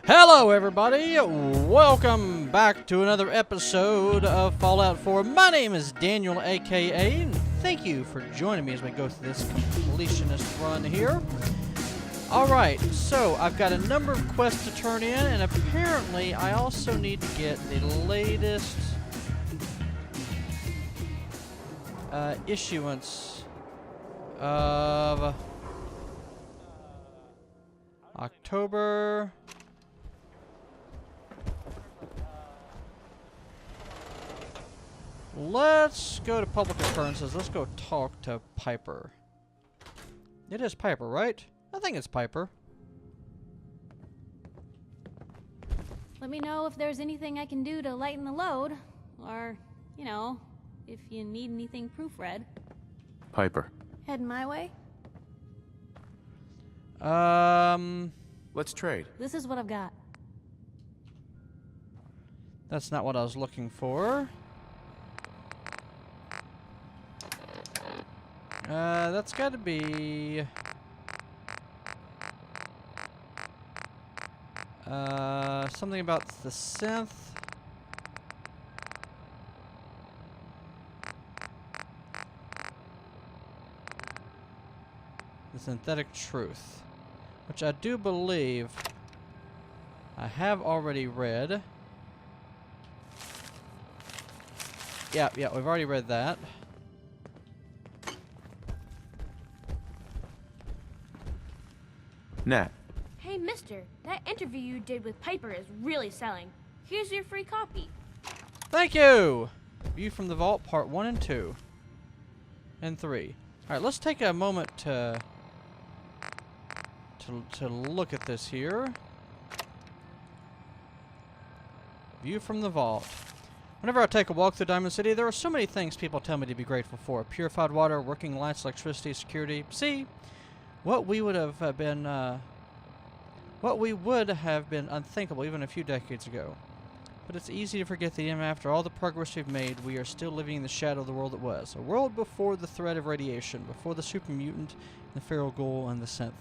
Hello everybody, welcome back to another episode of Fallout 4. My name is DanielAKA, and thank you for joining me as we go through this completionist run here. Alright, so I've got a number of quests to turn in, and apparently I also need to get the latest issuance of October. Let's go to public occurrences. Let's go talk to Piper. It is Piper, right? I think it's Piper. Let me know if there's anything I can do to lighten the load. Or, you know, if you need anything proofread. Piper. Heading my way? Let's trade. This is what I've got. That's not what I was looking for. That's gotta be... something about the synth. The synthetic truth. Which I do believe I have already read. Yeah, we've already read that. Nat. Hey, mister, that interview you did with Piper is really selling. Here's your free copy. Thank you! View from the Vault, Part 1 and 2. And 3. Alright, let's take a moment to look at this here. View from the Vault. Whenever I take a walk through Diamond City, there are so many things people tell me to be grateful for. Purified water, working lights, electricity, security. See? What we would have been unthinkable even a few decades ago. But it's easy to forget that even after all the progress we've made, we are still living in the shadow of the world that was. A world before the threat of radiation, before the super mutant, the feral ghoul, and the synth.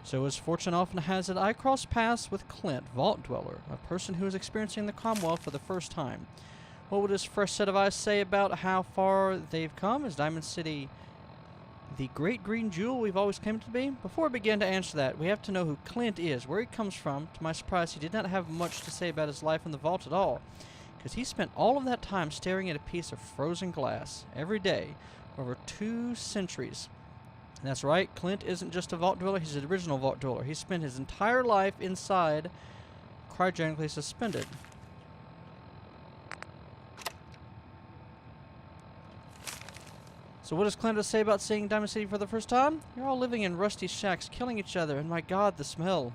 So as fortune often has it, I crossed paths with Clint, Vault Dweller, a person who is experiencing the Commonwealth for the first time. What would his fresh set of eyes say about how far they've come? Is Diamond City the great green jewel we've always claimed to be? Before we begin to answer that, we have to know who Clint is, where he comes from. To my surprise, he did not have much to say about his life in the vault at all, because he spent all of that time staring at a piece of frozen glass every day over 2 centuries. And that's right, Clint isn't just a vault dweller, he's an original vault dweller. He spent his entire life inside, cryogenically suspended. So what does Clint say about seeing Diamond City for the first time? You're all living in rusty shacks, killing each other, and my god, the smell.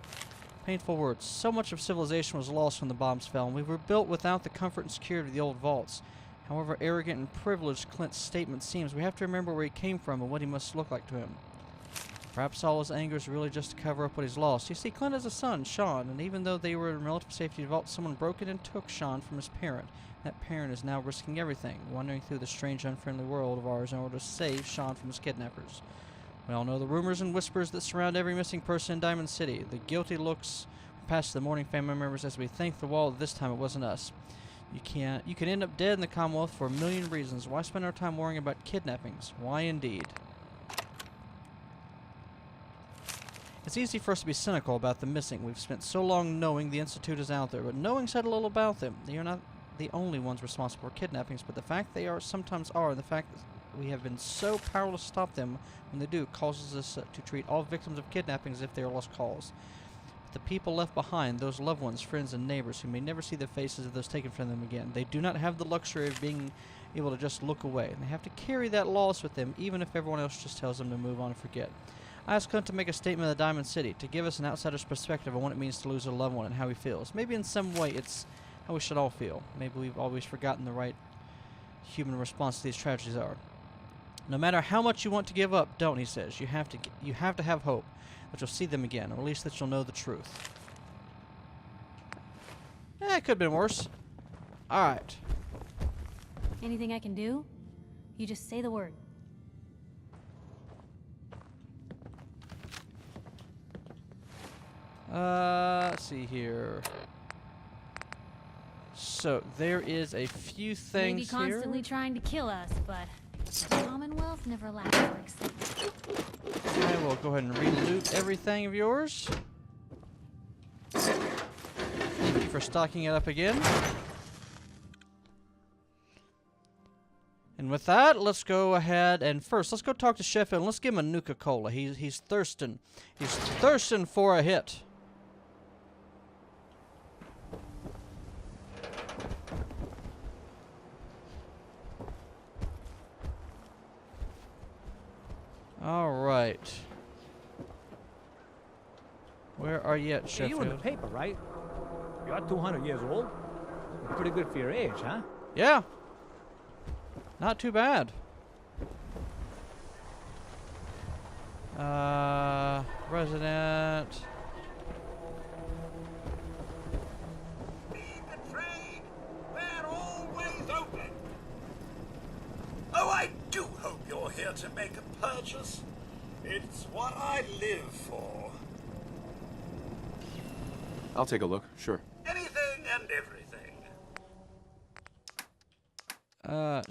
Painful words. So much of civilization was lost when the bombs fell, and we were built without the comfort and security of the old vaults. However arrogant and privileged Clint's statement seems, we have to remember where he came from and what he must look like to him. Perhaps all his anger is really just to cover up what he's lost. You see, Clint has a son, Sean, and even though they were in relative safety vault, someone broke it and took Sean from his parent. That parent is now risking everything, wandering through the strange, unfriendly world of ours in order to save Sean from his kidnappers. We all know the rumors and whispers that surround every missing person in Diamond City. The guilty looks past the mourning family members as we thank the wall that this time it wasn't us. You can end up dead in the Commonwealth for a million reasons. Why spend our time worrying about kidnappings? Why indeed? It's easy for us to be cynical about the missing. We've spent so long knowing the Institute is out there, but knowing said a little about them. They are not the only ones responsible for kidnappings, but the fact they sometimes are, and the fact that we have been so powerless to stop them when they do, causes us to treat all victims of kidnappings as if they are lost cause. But the people left behind, those loved ones, friends, and neighbors who may never see the faces of those taken from them again, they do not have the luxury of being able to just look away, and they have to carry that loss with them, even if everyone else just tells them to move on and forget. I asked Clint to make a statement of the Diamond City, to give us an outsider's perspective on what it means to lose a loved one and how he feels. Maybe in some way it's how we should all feel. Maybe we've always forgotten the right human response to these tragedies are. No matter how much you want to give up, don't, he says. You have to have hope that you'll see them again, or at least that you'll know the truth. It could have been worse. Alright. Anything I can do? You just say the word. Let's see here. So there is a few things Maybe constantly here. trying to kill us, but the Commonwealth never lacks for excitement. I will go ahead and re-loot everything of yours. Thank you for stocking it up again. And with that, let's go ahead and first, let's go talk to Sheffield and let's give him a Nuka-Cola. He's thirsting. He's thirsting for a hit. All right. Where are you at, Hey, you in the Sheffield? paper, right? You're 200 years old. You're pretty good for your age, huh? Yeah. Not too bad. Resident. Need the trade. We're always open. Oh, I do hope you're here to make a purchase. It's what I live for. I'll take a look, sure. Anything and everything.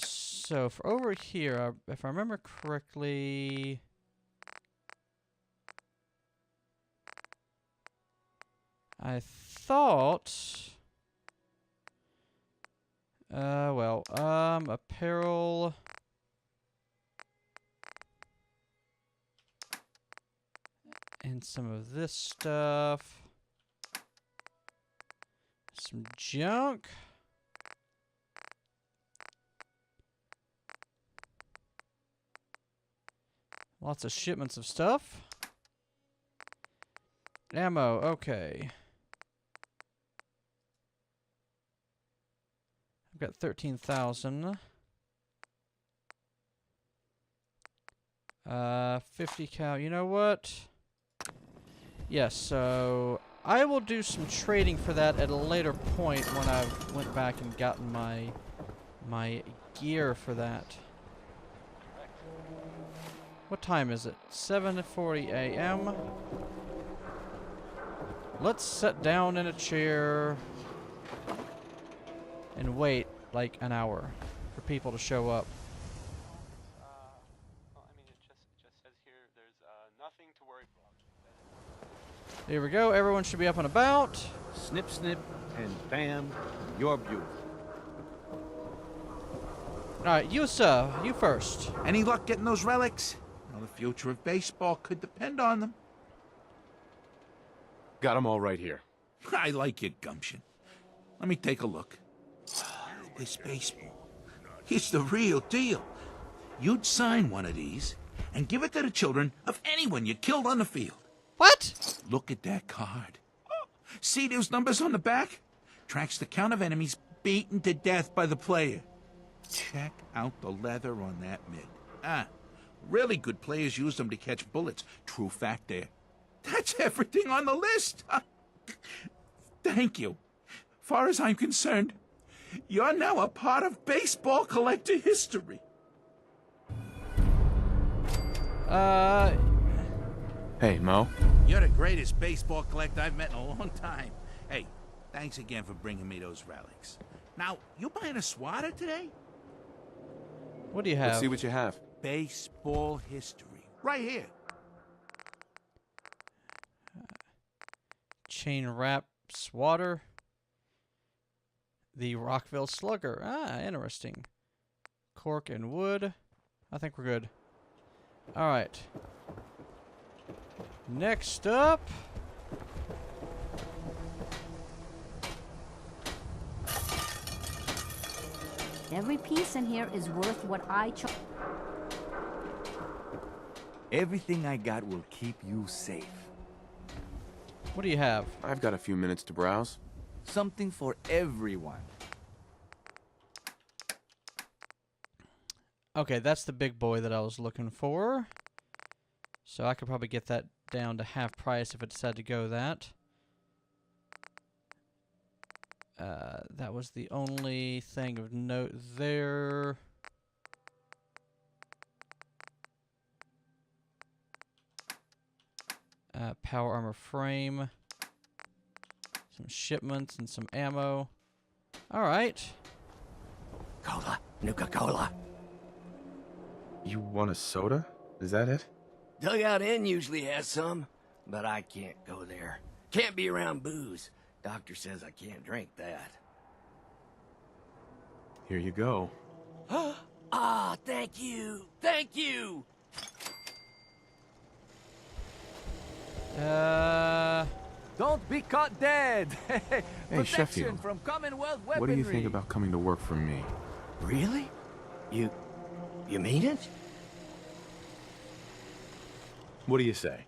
So for over here, if I remember correctly, I thought, apparel, and some of this stuff, some junk. Lots of shipments of stuff. Ammo, okay. I've got 13,000. 50 cal. You know what? Yes, so I will do some trading for that at a later point when I've went back and gotten my gear for that. What time is it? 7:40 a.m. Let's sit down in a chair and wait like an hour for people to show up. Well, I mean, it just says here there's nothing to worry about. There we go. Everyone should be up and about. Snip, snip, and bam, you're beautiful. All right, you, sir. You first. Any luck getting those relics? Well, the future of baseball could depend on them. Got them all right here. I like your gumption. Let me take a look. This baseball, it's the real deal. You'd sign one of these and give it to the children of anyone you killed on the field. What? Look at that card. See those numbers on the back? Tracks the count of enemies beaten to death by the player. Check out the leather on that mid. Really good players use them to catch bullets. True fact there. That's everything on the list. Thank you. Far as I'm concerned, you're now a part of baseball collector history. Hey, Mo. You're the greatest baseball collector I've met in a long time. Hey, thanks again for bringing me those relics. Now, you buying a swatter today? What do you have? Let's see what you have. Baseball history. Right here. Chain wrap swatter. The Rockville Slugger. Interesting. Cork and wood. I think we're good. All right. Next up. Every piece in here is worth what I charge. Everything I got will keep you safe. What do you have? I've got a few minutes to browse. Something for everyone. Okay, that's the big boy that I was looking for. So I could probably get that down to half price if I decide to go that. That was the only thing of note there. Power armor frame. Some shipments and some ammo. Alright. Cola. Nuka-Cola. You want a soda? Is that it? Dugout Inn usually has some, but I can't go there. Can't be around booze. Doctor says I can't drink that. Here you go. Ah, thank you. Thank you. Don't be caught dead. Hey, Protection Sheffield. from Commonwealth weaponry. What do you think about coming to work for me? Really? You mean it? What do you say?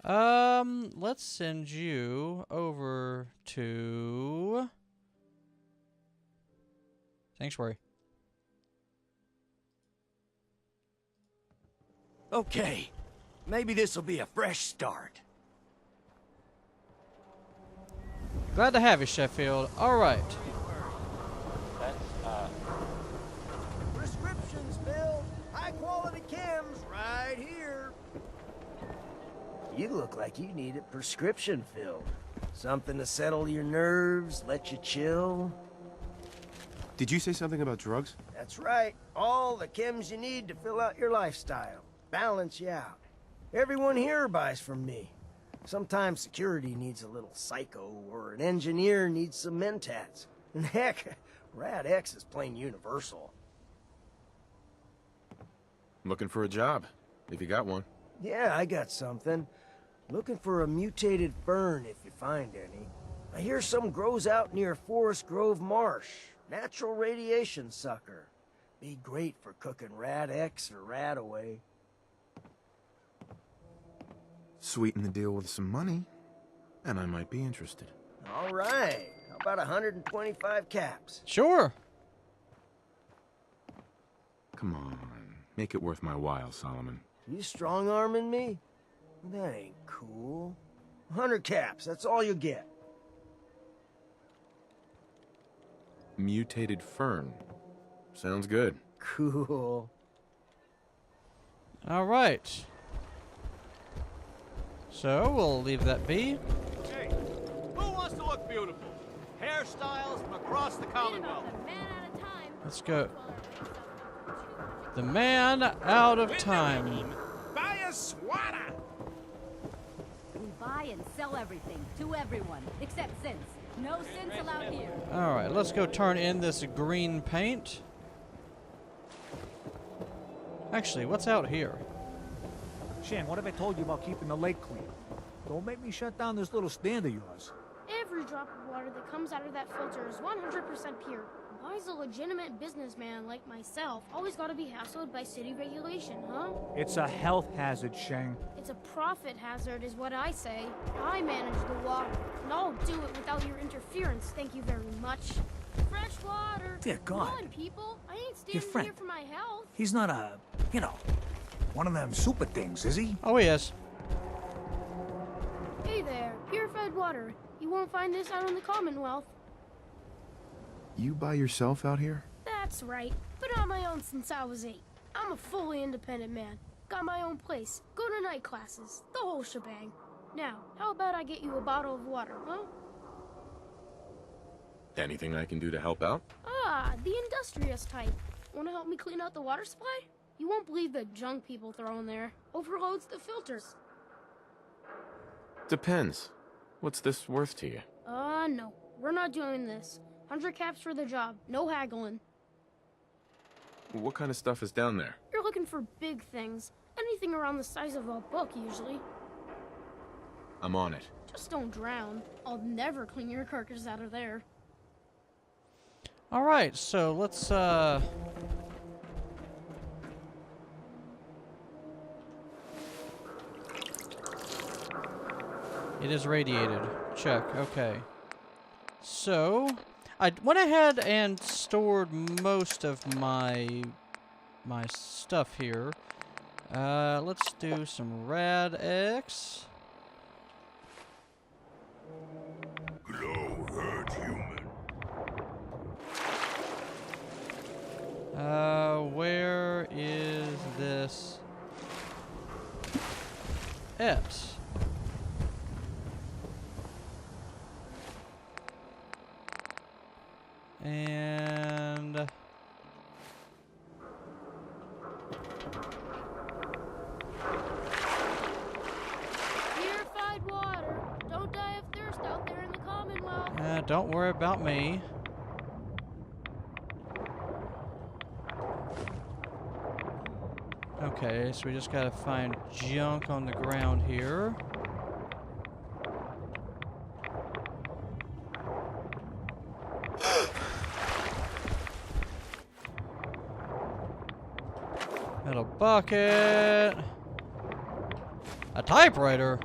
Let's send you over to Sanctuary. Okay. Maybe this'll be a fresh start. Glad to have you, Sheffield. All right. That's, Prescriptions, Bill. High quality chems right here. You look like you need a prescription filled. Something to settle your nerves, let you chill. Did you say something about drugs? That's right. All the chems you need to fill out your lifestyle. Balance you out. Everyone here buys from me. Sometimes security needs a little psycho, or an engineer needs some mentats. And heck, Rad X is plain universal. Looking for a job, if you got one. Yeah, I got something. Looking for a mutated fern if you find any. I hear some grows out near Forest Grove Marsh. Natural radiation sucker. Be great for cooking Rad X or Rad Away. Sweeten the deal with some money, and I might be interested. All right. How about 125 caps? Sure. Come on, make it worth my while, Solomon. You strong-arming me? That ain't cool. 100 caps, that's all you get. Mutated fern. Sounds good. Cool. All right. So we'll leave that be. Hey, who wants to look beautiful? Hairstyles from across the Commonwealth. Let's go. The man out of time. Buy a swatter. We buy and sell everything to everyone, except sins. No sins allowed here. All right, let's go turn in this green paint. Actually, what's out here? Shan, what have I told you about keeping the lake clean? Don't make me shut down this little stand of yours. Every drop of water that comes out of that filter is 100% pure. Why's a legitimate businessman like myself always gotta be hassled by city regulation, huh? It's a health hazard, Shang. It's a profit hazard is what I say. I manage the water, and I'll do it without your interference, thank you very much. Fresh water! Dear God. Come on, people. I ain't Your standing friend. here for my health. He's not a, one of them super things, is he? Oh, yes. Hey there, purified water. You won't find this out in the Commonwealth. You by yourself out here? That's right. Been on my own since I was 8. I'm a fully independent man. Got my own place. Go to night classes. The whole shebang. Now, how about I get you a bottle of water, huh? Anything I can do to help out? Ah, the industrious type. Want to help me clean out the water supply? You won't believe the junk people throw in there. Overloads the filters. Depends. What's this worth to you? No. We're not doing this. 100 caps for the job. No haggling. What kind of stuff is down there? You're looking for big things. Anything around the size of a book, usually. I'm on it. Just don't drown. I'll never clean your carcass out of there. All right, so let's It is radiated. Check. Okay. So, I went ahead and stored most of my stuff here. Let's do some Rad X. Glow hurt human. Where is this? Don't worry about me. Okay, so we just gotta find junk on the ground here. Metal bucket. A typewriter.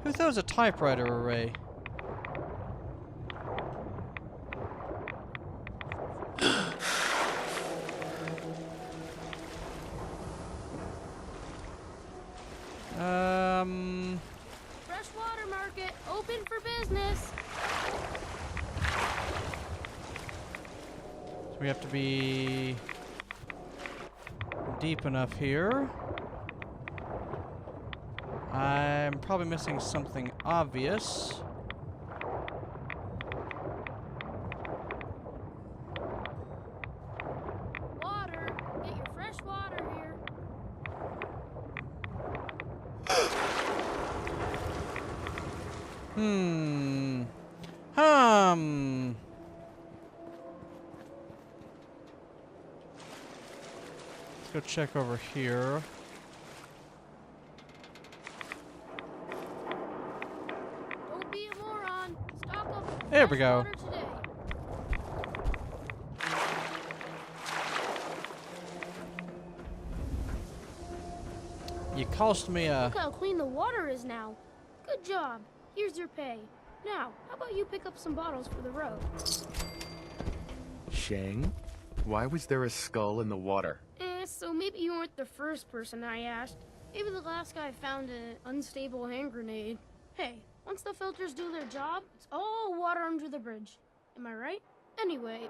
Who throws a typewriter array? Freshwater market, open for business. So we have to be deep enough here. I'm probably missing something obvious. Water, get your fresh water here. Let's go check over here. Don't be a moron. Stock up with There we fresh go. water today. You cost me a... Look how clean the water is now. Good job. Here's your pay. Now, how about you pick up some bottles for the road? Shang? Why was there a skull in the water? So maybe you weren't the first person I asked. Maybe the last guy found an unstable hand grenade. Hey, once the filters do their job, it's all water under the bridge. Am I right? Anyway,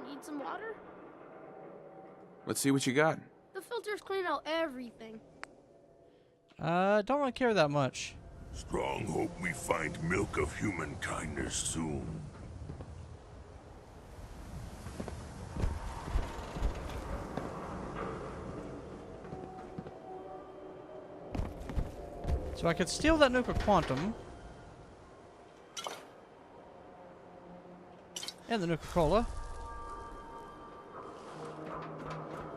need some water? Let's see what you got. The filters clean out everything. Don't really care that much. Strong hope we find milk of human kindness soon. So I could steal that nuclear quantum. And the Nuka-Cola.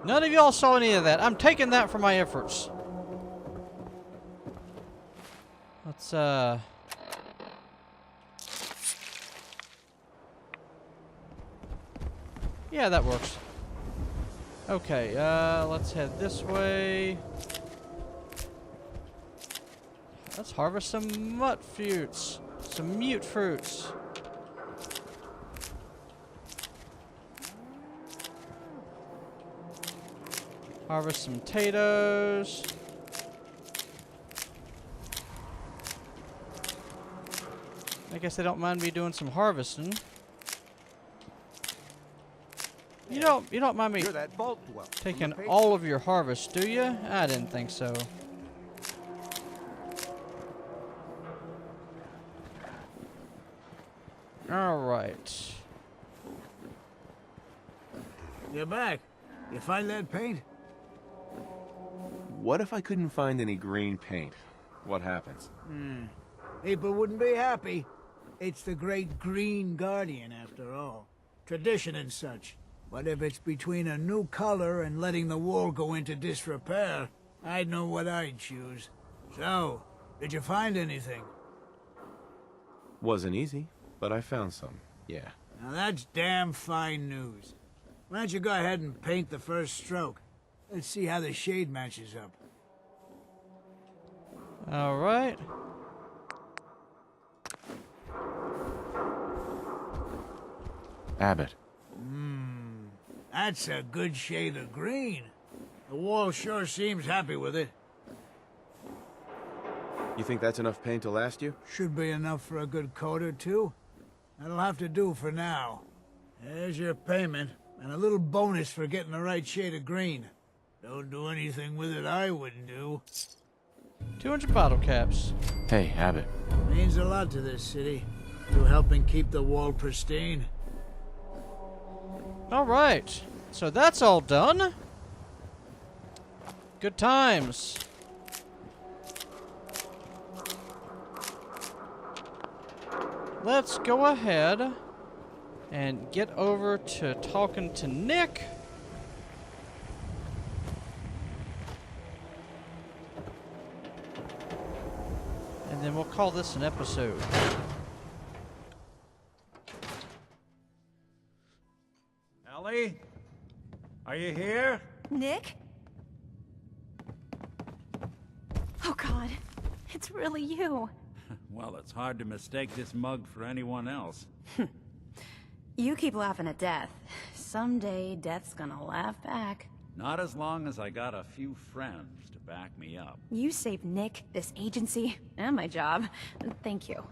None of y'all saw any of that. I'm taking that for my efforts. Let's, yeah, that works. Okay, let's head this way. Let's harvest some mut fruits. Some mute fruits. Harvest some potatoes. I guess they don't mind me doing some harvesting. You don't mind me You're that vault dweller. taking all of your harvest, do you? I didn't think so. All right. You're back. You find that paint? What if I couldn't find any green paint? What happens? People wouldn't be happy. It's the great Green Guardian, after all. Tradition and such. But if it's between a new color and letting the wall go into disrepair, I'd know what I'd choose. So, did you find anything? Wasn't easy, but I found some, yeah. Now that's damn fine news. Why don't you go ahead and paint the first stroke? Let's see how the shade matches up. All right. Abbott. That's a good shade of green. The wall sure seems happy with it. You think that's enough paint to last you? Should be enough for a good coat or two. That'll have to do for now. There's your payment, and a little bonus for getting the right shade of green. Don't do anything with it I wouldn't do. 200 bottle caps. Hey, Abbott. Means a lot to this city. You helping keep the wall pristine. All right. So that's all done. Good times. let's go ahead and get over to talking to Nick. And then we'll call this an episode. Ellie? Are you here? Nick? Oh God, it's really you. Well, it's hard to mistake this mug for anyone else. You keep laughing at death. Someday, death's gonna laugh back. Not as long as I got a few friends to back me up. You saved Nick, this agency, and my job. Thank you.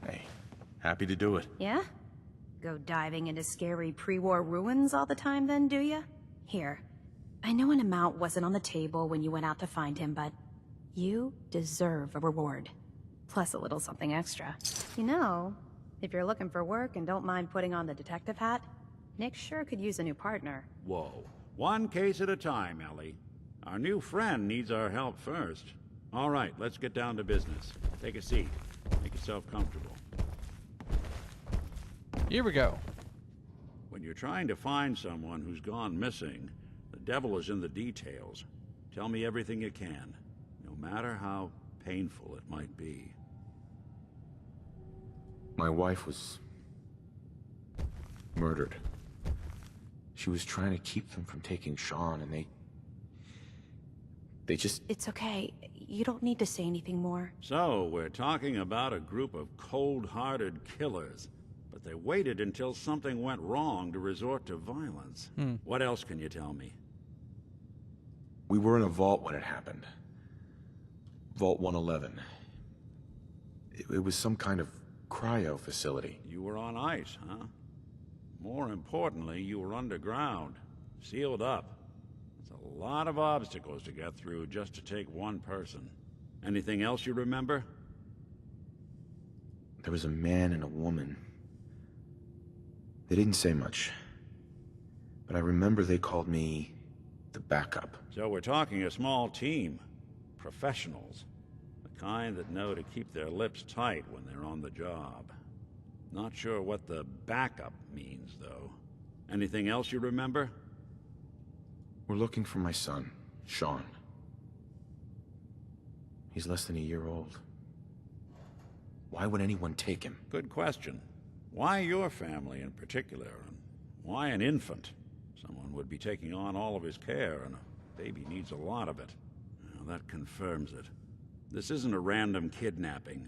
Hey, happy to do it. Yeah? Go diving into scary pre-war ruins all the time then, do ya? Here, I know an amount wasn't on the table when you went out to find him, but you deserve a reward. Plus a little something extra. You know, if you're looking for work and don't mind putting on the detective hat, Nick sure could use a new partner. Whoa. One case at a time, Ellie. Our new friend needs our help first. All right, let's get down to business. Take a seat. Make yourself comfortable. Here we go. When you're trying to find someone who's gone missing, the devil is in the details. Tell me everything you can, no matter how painful it might be. My wife was murdered. She was trying to keep them from taking Sean, and they just... It's okay. You don't need to say anything more. So, we're talking about a group of cold-hearted killers, but they waited until something went wrong to resort to violence. What else can you tell me? We were in a vault when it happened. Vault 111. It was some kind of cryo facility. You were on ice, huh? More importantly, you were underground, sealed up. It's a lot of obstacles to get through just to take one person. Anything else you remember? There was a man and a woman. They didn't say much, but I remember they called me the backup. So we're talking a small team. Professionals. The kind that know to keep their lips tight when they're on the job. Not sure what the backup means, though. Anything else you remember? We're looking for my son, Sean. He's less than a year old. Why would anyone take him? Good question. Why your family in particular? And why an infant? Someone would be taking on all of his care, and a baby needs a lot of it. Well, that confirms it. This isn't a random kidnapping.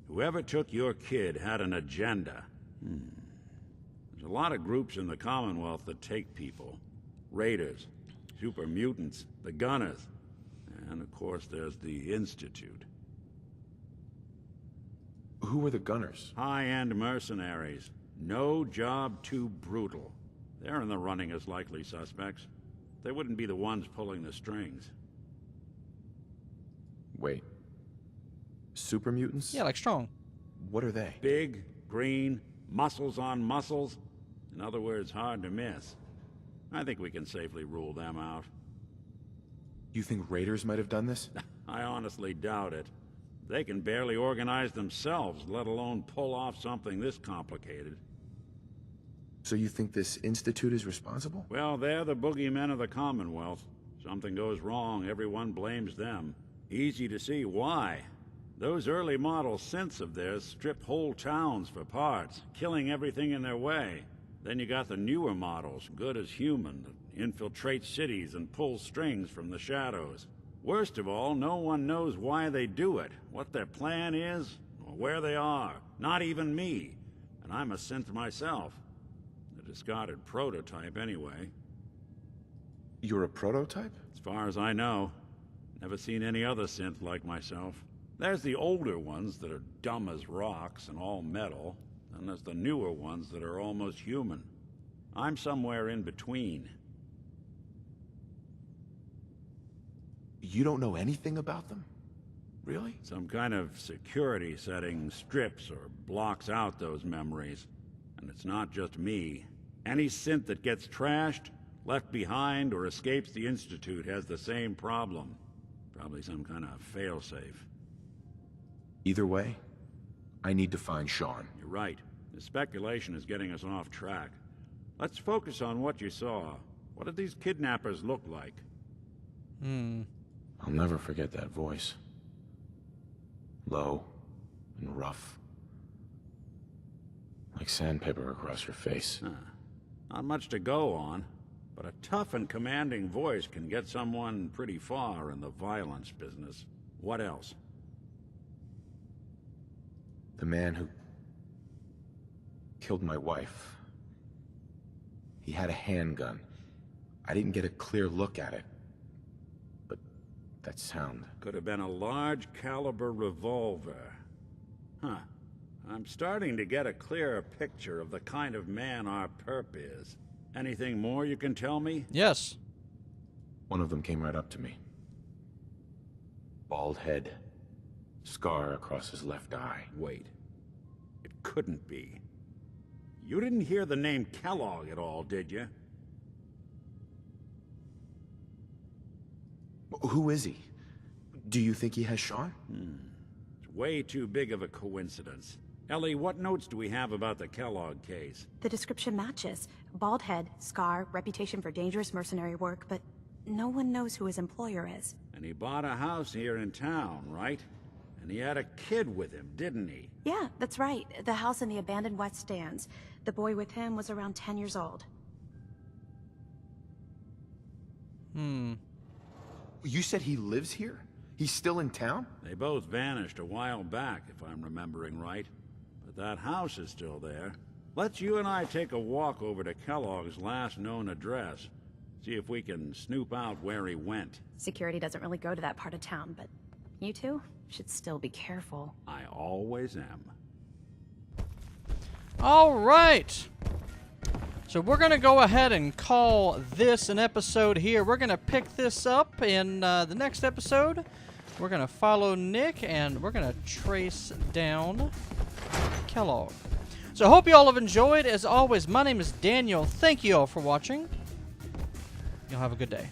Whoever took your kid had an agenda. There's a lot of groups in the Commonwealth that take people. Raiders, super mutants, the Gunners, and of course there's the Institute. Who were the Gunners? High-end mercenaries. No job too brutal. They're in the running as likely suspects. They wouldn't be the ones pulling the strings. Wait. Super mutants? Yeah, like Strong. What are they? Big, green, muscles on muscles. In other words, hard to miss. I think we can safely rule them out. You think raiders might have done this? I honestly doubt it. They can barely organize themselves, let alone pull off something this complicated. So you think this Institute is responsible? Well, they're the boogeymen of the Commonwealth. Something goes wrong, everyone blames them. Easy to see why. Those early model synths of theirs strip whole towns for parts, killing everything in their way. Then you got the newer models, good as human, that infiltrate cities and pull strings from the shadows. Worst of all, no one knows why they do it, what their plan is, or where they are. Not even me. And I'm a synth myself. A discarded prototype, anyway. You're a prototype? As far as I know. Never seen any other synth like myself. There's the older ones that are dumb as rocks and all metal, and there's the newer ones that are almost human. I'm somewhere in between. You don't know anything about them? Really? Some kind of security setting strips or blocks out those memories. And it's not just me. Any synth that gets trashed, left behind, or escapes the Institute has the same problem. Probably some kind of failsafe. Either way, I need to find Sean. You're right. The speculation is getting us off track. Let's focus on what you saw. What did these kidnappers look like? I'll never forget that voice. Low and rough. Like sandpaper across your face. Not much to go on, but a tough and commanding voice can get someone pretty far in the violence business. What else? The man who killed my wife. He had a handgun. I didn't get a clear look at it. But that sound... Could have been a large caliber revolver. Huh. I'm starting to get a clearer picture of the kind of man our perp is. Anything more you can tell me? Yes. One of them came right up to me. Bald head. Scar across his left eye. Wait. It couldn't be. You didn't hear the name Kellogg at all, did you? Who is he? Do you think he has Sean? It's way too big of a coincidence. Ellie, what notes do we have about the Kellogg case? The description matches. Bald head, scar, reputation for dangerous mercenary work, but no one knows who his employer is. And he bought a house here in town, right? And he had a kid with him, didn't he? Yeah, that's right. The house in the abandoned West Stands. The boy with him was around 10 years old. You said he lives here? He's still in town? They both vanished a while back, if I'm remembering right. But that house is still there. Let's you and I take a walk over to Kellogg's last known address. See if we can snoop out where he went. Security doesn't really go to that part of town, but you two should still be careful. I always am. All right. So we're going to go ahead and call this an episode here. We're going to pick this up in the next episode. We're going to follow Nick, and we're going to trace down Kellogg. So I hope you all have enjoyed. As always, my name is Daniel. Thank you all for watching. You'll have a good day.